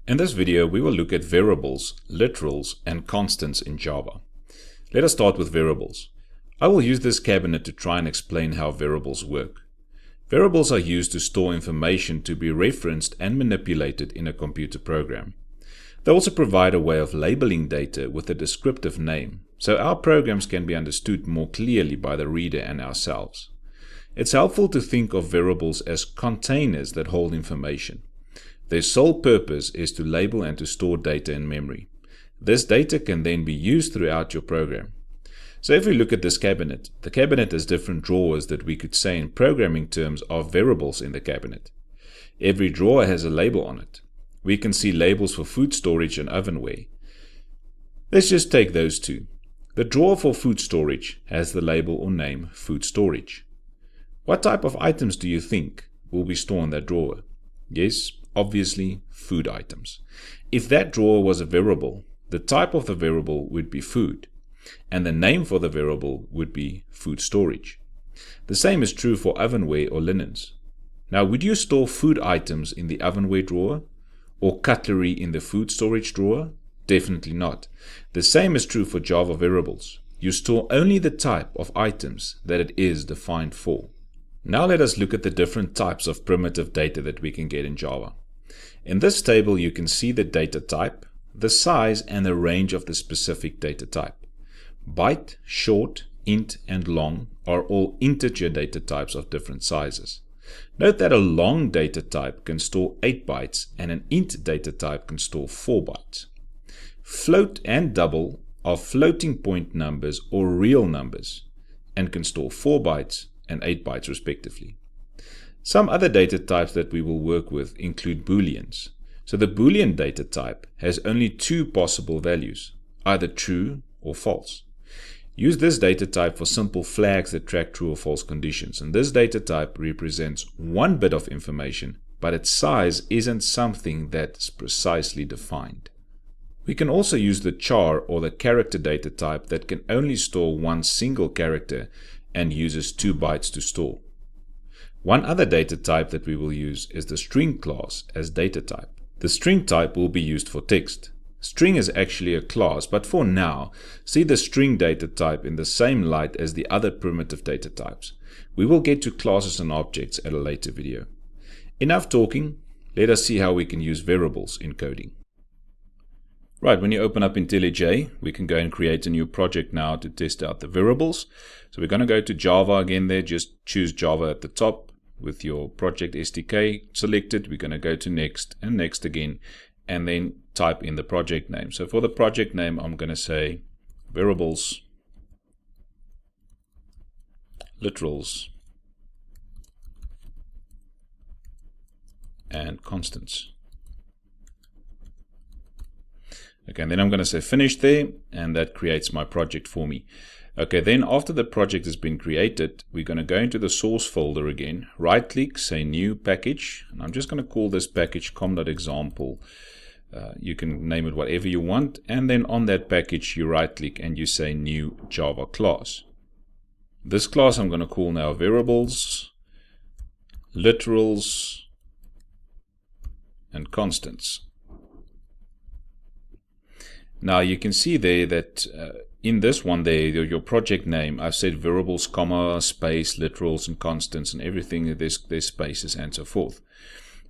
In this video, we will look at variables, literals, and constants in Java. Let us start with variables. I will use this cabinet to try and explain how variables work. Variables are used to store information to be referenced and manipulated in a computer program. They also provide a way of labeling data with a descriptive name, so our programs can be understood more clearly by the reader and ourselves. It's helpful to think of variables as containers that hold information. Their sole purpose is to label and to store data in memory. This data can then be used throughout your program. So if we look at this cabinet, the cabinet has different drawers that we could say in programming terms are variables in the cabinet. Every drawer has a label on it. We can see labels for food storage and ovenware. Let's just take those two. The drawer for food storage has the label or name food storage. What type of items do you think will be stored in that drawer? Yes, obviously food items. If that drawer was a variable, the type of the variable would be food, and the name for the variable would be food storage. The same is true for ovenware or linens. Now, would you store food items in the ovenware drawer or cutlery in the food storage drawer? Definitely not. The same is true for Java variables. You store only the type of items that it is defined for. Now let us look at the different types of primitive data that we can get in Java. In this table, you can see the data type, the size, and the range of the specific data type. Byte, short, int, and long are all integer data types of different sizes. Note that a long data type can store 8 bytes and an int data type can store 4 bytes. Float and double are floating point numbers or real numbers and can store 4 bytes and 8 bytes respectively. Some other data types that we will work with include booleans. So the boolean data type has only 2 possible values, either true or false. Use this data type for simple flags that track true or false conditions, and this data type represents 1 bit of information, but its size isn't something that's precisely defined. We can also use the char or the character data type that can only store 1 single character and uses 2 bytes to store. One other data type that we will use is the string class as data type. The string type will be used for text. String is actually a class, but for now, see the string data type in the same light as the other primitive data types. We will get to classes and objects at a later video. Enough talking, let us see how we can use variables in coding. Right, when you open up IntelliJ, we can go and create a new project now to test out the variables. So we're going to go to Java again there, just choose Java at the top with your project SDK selected. We're going to go to next and next again, and then type in the project name. So for the project name, I'm going to say variables, literals, and constants. Okay, and then I'm going to say finish there, and that creates my project for me. Okay, then after the project has been created, we're going to go into the source folder again, right click, say new package, and I'm just going to call this package com.example. You can name it whatever you want, and then on that package you right click and you say new Java class. This class I'm going to call now variables, literals, and constants. Now you can see there that in this one there, your project name, I've said variables, comma, space, literals, and constants, and everything, there's spaces and so forth.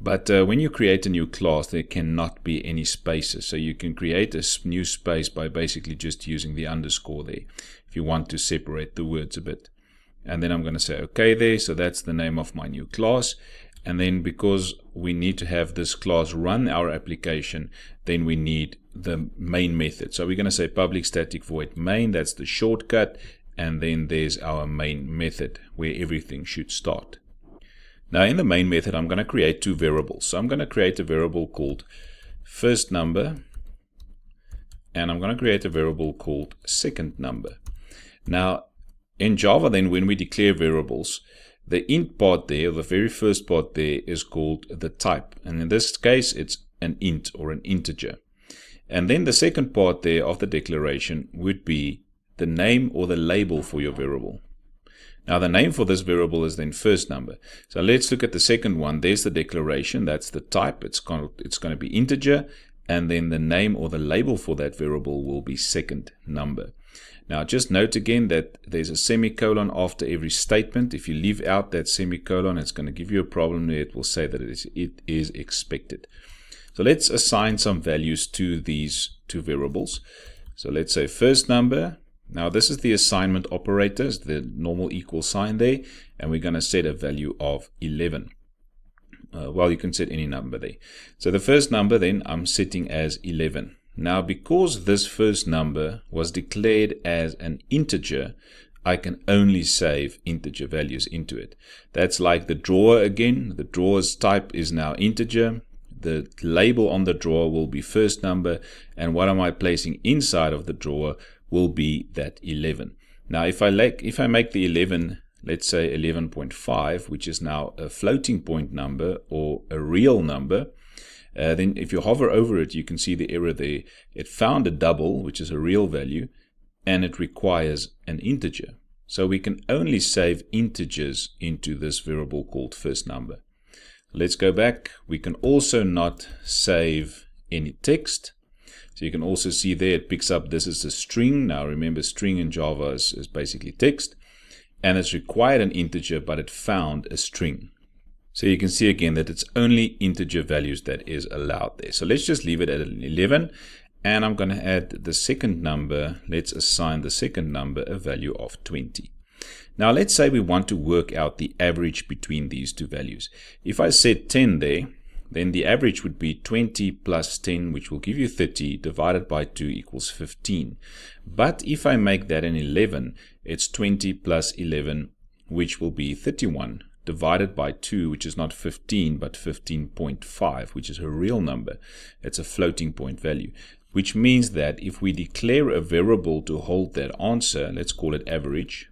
But when you create a new class, there cannot be any spaces. So you can create a new space by basically just using the underscore there, if you want to separate the words a bit. And then I'm going to say OK there, so that's the name of my new class. And then because we need to have this class run our application, then we need the main method. So we're going to say public static void main, that's the shortcut, and then there's our main method where everything should start. Now in the main method, I'm going to create 2 variables. So I'm going to create a variable called first number, and I'm going to create a variable called second number. Now in Java then, when we declare variables, the int part there, the very first part there, is called the type. And in this case, it's an int or an integer. And then the second part there of the declaration would be the name or the label for your variable. Now the name for this variable is then first number. So let's look at the second one. There's the declaration. That's the type. It's going to be integer, and then the name or the label for that variable will be second number. Now just note again that there's a semicolon after every statement. If you leave out that semicolon, it's going to give you a problem where it will say that it is expected. So let's assign some values to these two variables. So let's say first number. Now this is the assignment operators, the normal equal sign there, and we're going to set a value of 11. Well, you can set any number there. So the first number then I'm setting as 11. Now because this first number was declared as an integer, I can only save integer values into it. That's like the drawer again. The drawer's type is now integer. The label on the drawer will be first number, and what am I placing inside of the drawer will be that 11. Now if I make the 11, let's say 11.5, which is now a floating point number or a real number, then if you hover over it, you can see the error there. It found a double, which is a real value, and it requires an integer. So we can only save integers into this variable called first number. Let's go back. We can also not save any text. So you can also see there it picks up this is a string. Now remember, string in Java is basically text, and it's required an integer, but it found a string. So you can see again that it's only integer values that is allowed there. So let's just leave it at an 11, and I'm going to add the second number. Let's assign the second number a value of 20. Now let's say we want to work out the average between these two values. If I set 10 there, then the average would be 20 plus 10, which will give you 30, divided by 2 equals 15. But if I make that an 11, it's 20 plus 11, which will be 31, divided by 2, which is not 15, but 15.5, which is a real number. It's a floating point value, which means that if we declare a variable to hold that answer, let's call it average,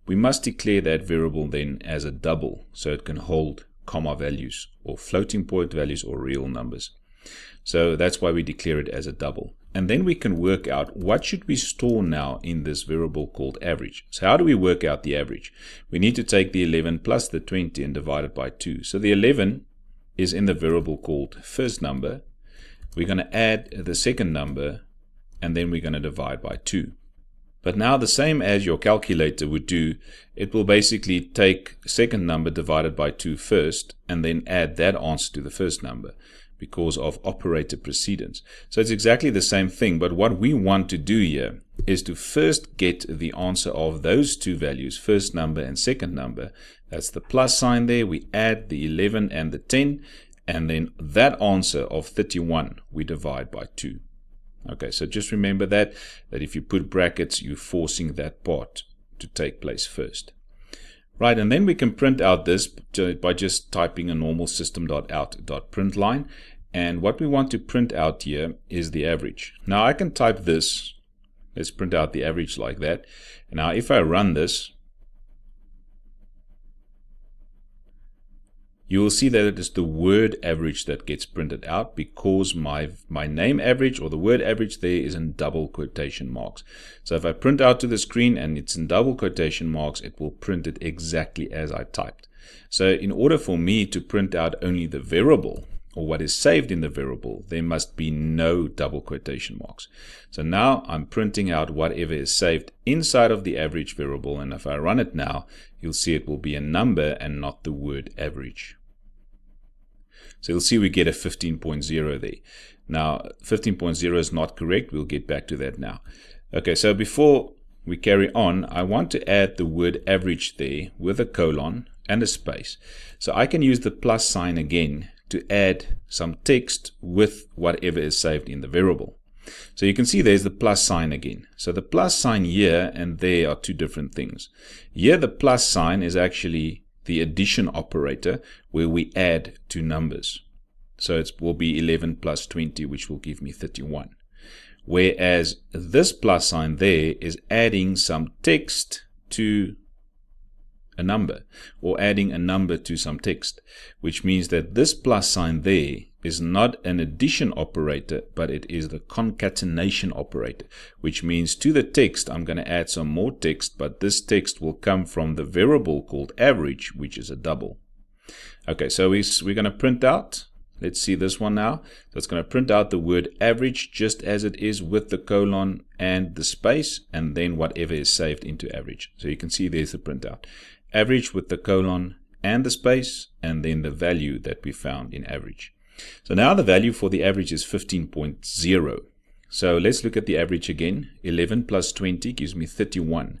we must declare that variable then as a double, so it can hold comma values or floating point values or real numbers. So that's why we declare it as a double. And then we can work out what should we store now in this variable called average. So how do we work out the average? We need to take the 11 plus the 20 and divide it by 2. So the 11 is in the variable called first number. We're going to add the second number, and then we're going to divide by 2. But now the same as your calculator would do, it will basically take second number divided by 2 first, and then add that answer to the first number because of operator precedence. So it's exactly the same thing, but what we want to do here is to first get the answer of those two values, first number and second number. That's the plus sign there. We add the 11 and the 10, and then that answer of 31 we divide by 2. Okay, so just remember that if you put brackets, you're forcing that part to take place first. Right, and then we can print out this by just typing a normal system.out.println. And what we want to print out here is the average. Now I can type this. Let's print out the average like that. Now if I run this, you will see that it is the word average that gets printed out because my name average or the word average there is in double quotation marks. So if I print out to the screen and it's in double quotation marks, it will print it exactly as I typed. So in order for me to print out only the variable or what is saved in the variable, there must be no double quotation marks. So now I'm printing out whatever is saved inside of the average variable, and if I run it now, you'll see it will be a number and not the word average. So you'll see we get a 15.0 there. Now 15.0 is not correct. We'll get back to that now. Okay, so before we carry on, I want to add the word average there with a colon and a space. So I can use the plus sign again to add some text with whatever is saved in the variable. So you can see there's the plus sign again. So the plus sign here and there are two different things. Here the plus sign is actually the addition operator where we add two numbers. So it will be 11 plus 20, which will give me 31. Whereas this plus sign there is adding some text to a number, or adding a number to some text, which means that this plus sign there is not an addition operator, but it is the concatenation operator, which means to the text I'm going to add some more text, but this text will come from the variable called average, which is a double. Okay, so we're going to print out, let's see this one now. So it's going to print out the word average just as it is with the colon and the space, and then whatever is saved into average. So you can see there's the printout. Average with the colon and the space, and then the value that we found in average. So now the value for the average is 15.0. So let's look at the average again. 11 plus 20 gives me 31.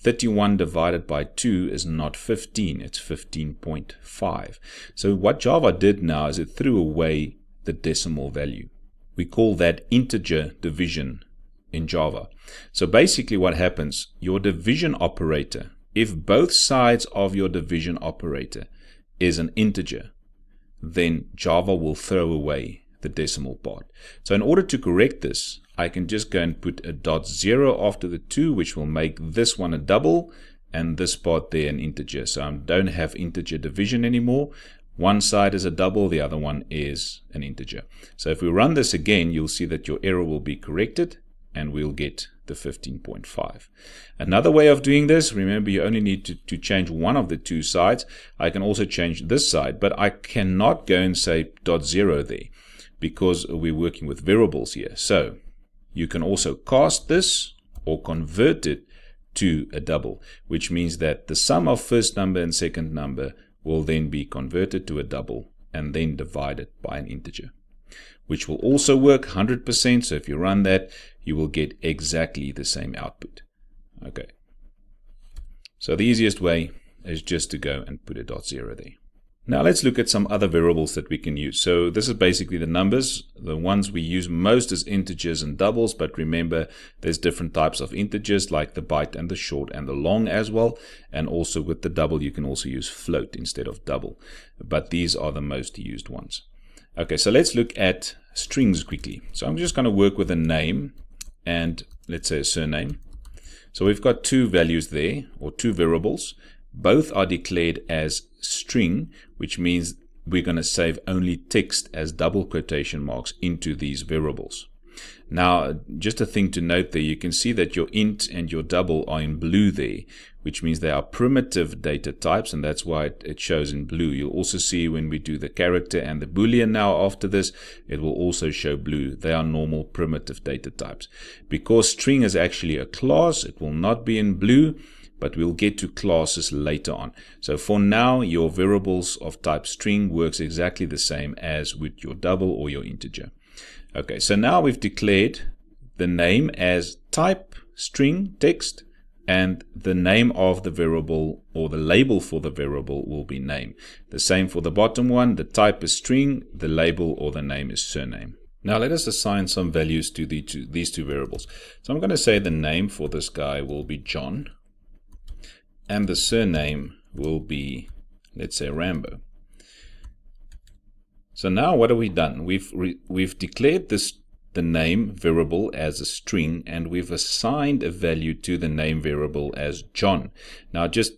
31 divided by 2 is not 15, it's 15.5. So what Java did now is it threw away the decimal value. We call that integer division in Java. So basically what happens, your division operator, if both sides of your division operator is an integer, then Java will throw away the decimal part. So in order to correct this, I can just go and put a .0 after the 2, which will make this one a double and this part there an integer. So I don't have integer division anymore. One side is a double, the other one is an integer. So if we run this again, you'll see that your error will be corrected and we'll get the 15.5. Another way of doing this, remember you only need to change one of the two sides. I can also change this side, but I cannot go and say .0 there because we're working with variables here. So you can also cast this or convert it to a double, which means that the sum of first number and second number will then be converted to a double and then divided by an integer, which will also work 100%. So if you run that, you will get exactly the same output. Okay. So the easiest way is just to go and put a .0 there. Now let's look at some other variables that we can use. So this is basically the numbers. The ones we use most is integers and doubles, but remember there's different types of integers like the byte and the short and the long as well. And also with the double you can also use float instead of double. But these are the most used ones. Okay, so let's look at strings quickly. So I'm just going to work with a name and let's say a surname. So we've got two values there, or two variables. Both are declared as string, which means we're going to save only text as double quotation marks into these variables. Now, just a thing to note there, you can see that your int and your double are in blue there, which means they are primitive data types, and that's why it shows in blue. You'll also see when we do the character and the boolean now after this, it will also show blue. They are normal primitive data types. Because string is actually a class, it will not be in blue, but we'll get to classes later on. So for now, your variables of type string works exactly the same as with your double or your integer. Okay, so now we've declared the name as type string text, and the name of the variable or the label for the variable will be name. The same for the bottom one, the type is string, the label or the name is surname. Now let us assign some values to these two variables. So I'm going to say the name for this guy will be John, and the surname will be, let's say, Rambo. So now what have we done? We've declared the name variable as a string, and we've assigned a value to the name variable as John. Now just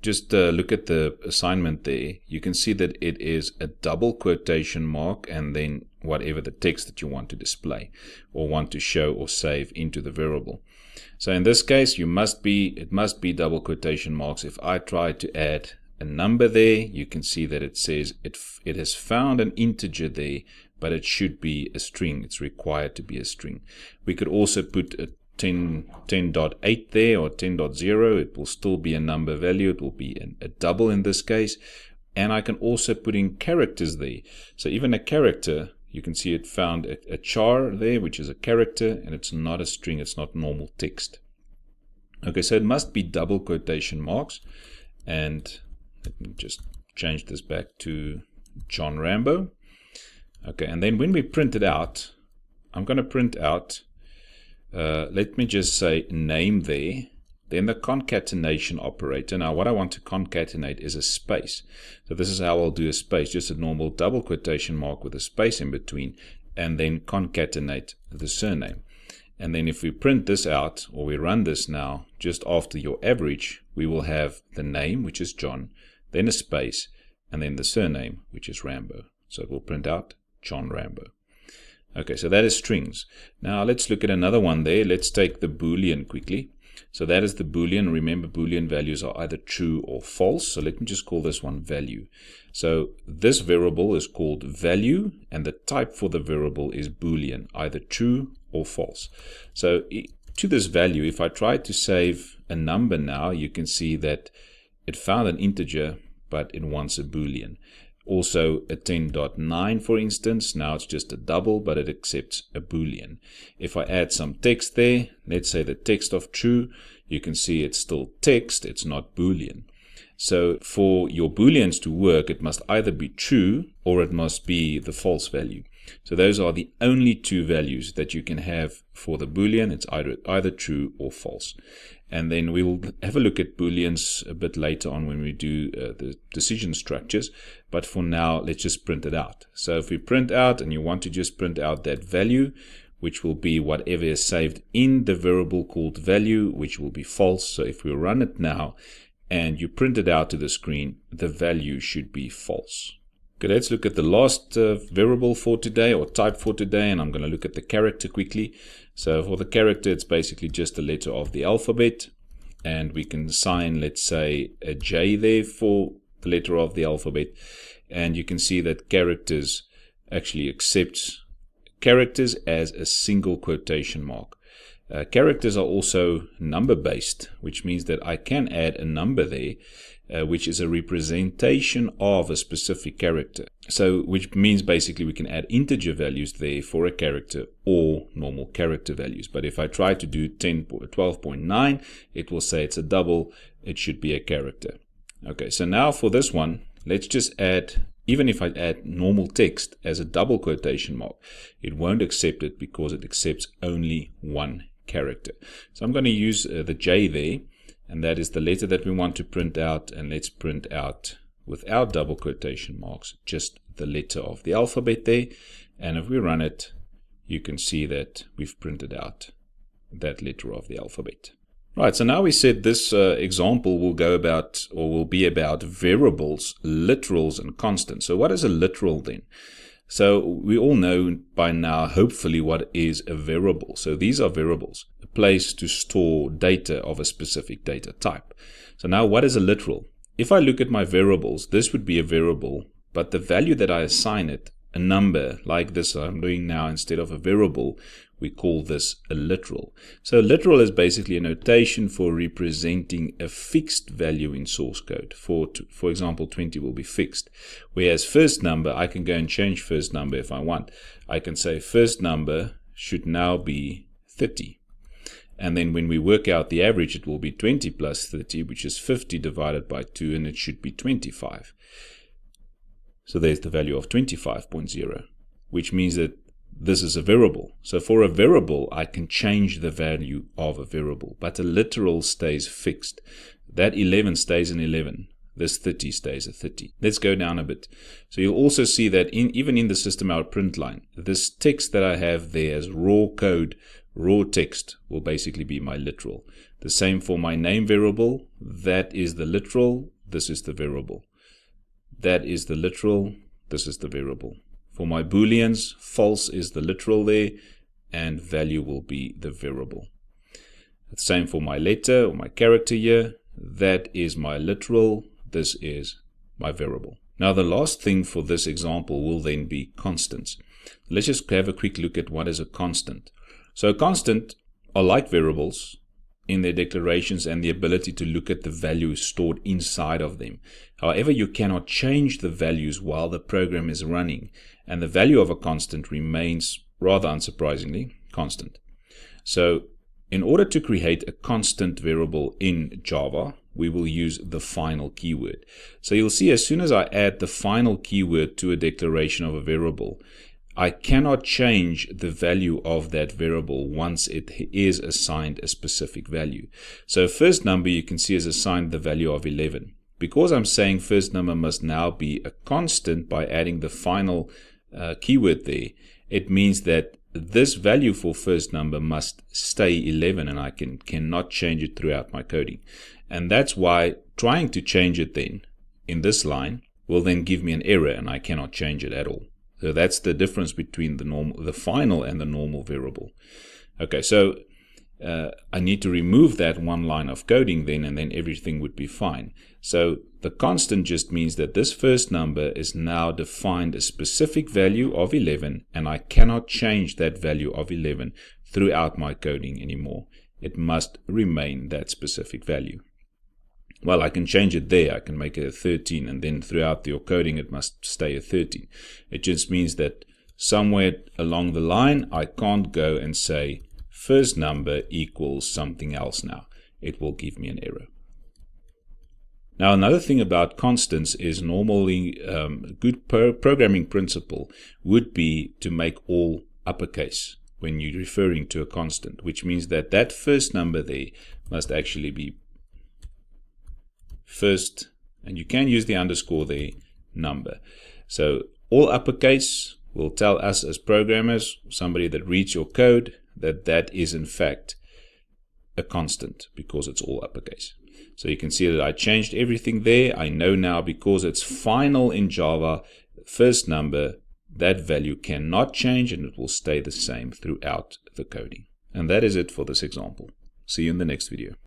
look at the assignment there. You can see that it is a double quotation mark and then whatever the text that you want to display or want to show or save into the variable. So in this case, it must be double quotation marks. If I try to add a number there, you can see that it says it has found an integer there, but it should be a string. It's required to be a string. We could also put a 10.8 there or 10.0. It will still be a number value. It will be a double in this case. And I can also put in characters there. So even a character, you can see it found a char there, which is a character, and it's not a string. It's not normal text. Okay, so it must be double quotation marks. And let me just change this back to John Rambo. Okay, and then when we print it out, I'm going to print out, let me just say name there, then the concatenation operator. Now what I want to concatenate is a space. So this is how I'll do a space, just a normal double quotation mark with a space in between, and then concatenate the surname. And then if we print this out, or we run this now, just after your average, we will have the name, which is John, then a space, and then the surname, which is Rambo. So it will print out John Rambo. Okay, so that is strings. Now let's look at another one there. Let's take the Boolean quickly. So that is the Boolean. Remember, Boolean values are either true or false. So let me just call this one value. So this variable is called value, and the type for the variable is Boolean, either true or false. So to this value, if I try to save a number now, you can see that it found an integer, but it wants a Boolean. Also a 10.9, for instance, now it's just a double, but it accepts a Boolean. If I add some text there, let's say the text of true, you can see it's still text, it's not Boolean. So for your Booleans to work, it must either be true or it must be the false value. So those are the only two values that you can have for the Boolean. It's either true or false. And then we'll have a look at Booleans a bit later on when we do the decision structures. But for now, let's just print it out. So if we print out, and you want to just print out that value, which will be whatever is saved in the variable called value, which will be false. So if we run it now, and you print it out to the screen, the value should be false. Okay, let's look at the last variable for today, or type for today, and I'm going to look at the character quickly. So for the character, it's basically just a letter of the alphabet, and we can assign, let's say, a J there for the letter of the alphabet, and you can see that characters actually accepts characters as a single quotation mark. Characters are also number based, which means that I can add a number there, which is a representation of a specific character. So which means basically we can add integer values there for a character or normal character values. But if I try to do 12.9, it will say it's a double, it should be a character. Okay, so now for this one, let's just add, even if I add normal text as a double quotation mark, it won't accept it because it accepts only one character. So I'm going to use the J there, and that is the letter that we want to print out, and let's print out without double quotation marks just the letter of the alphabet there, and if we run it, you can see that we've printed out that letter of the alphabet. Right, so now we said this example will go about, or will be about, variables, literals, and constants. So what is a literal then? So we all know by now, hopefully, what is a variable. So these are variables, a place to store data of a specific data type. So now what is a literal? If I look at my variables, this would be a variable, but the value that I assign it, a number like this I'm doing now instead of a variable, we call this a literal. So a literal is basically a notation for representing a fixed value in source code. For example, 20 will be fixed. Whereas first number, I can go and change first number if I want. I can say first number should now be 30. And then when we work out the average, it will be 20 plus 30, which is 50 divided by 2, and it should be 25. So there's the value of 25.0, which means that this is a variable. So for a variable, I can change the value of a variable, but a literal stays fixed. That 11 stays an 11. This 30 stays a 30. Let's go down a bit. So you'll also see that even in the system out print line, this text that I have there as raw code, raw text, will basically be my literal. The same for my name variable. That is the literal. This is the variable. That is the literal. This is the variable. For my Booleans, false is the literal there, and value will be the variable. The same for my letter or my character here. That is my literal. This is my variable. Now the last thing for this example will then be constants. Let's just have a quick look at what is a constant. So a constant are like variables in their declarations and the ability to look at the values stored inside of them. However, you cannot change the values while the program is running, and the value of a constant remains, rather unsurprisingly, constant. So in order to create a constant variable in Java, we will use the final keyword. So you'll see as soon as I add the final keyword to a declaration of a variable, I cannot change the value of that variable once it is assigned a specific value. So first number you can see is assigned the value of 11. Because I'm saying first number must now be a constant by adding the final keyword there, it means that this value for first number must stay 11, and I cannot change it throughout my coding. And that's why trying to change it then in this line will then give me an error, and I cannot change it at all. So that's the difference between the final and the normal variable. Okay, so I need to remove that one line of coding then, and then everything would be fine. So the constant just means that this first number is now defined a specific value of 11, and I cannot change that value of 11 throughout my coding anymore. It must remain that specific value. Well, I can change it there. I can make it a 13, and then throughout your coding it must stay a 13. It just means that somewhere along the line I can't go and say first number equals something else now. It will give me an error. Now, another thing about constants is normally a good programming principle would be to make all uppercase when you're referring to a constant, which means that that first number there must actually be first, and you can use the underscore there, number. So all uppercase will tell us as programmers, somebody that reads your code, that that is in fact a constant because it's all uppercase. So you can see that I changed everything there. I know now, because it's final in Java, first number, that value cannot change, and it will stay the same throughout the coding. And that is it for this example. See you in the next video.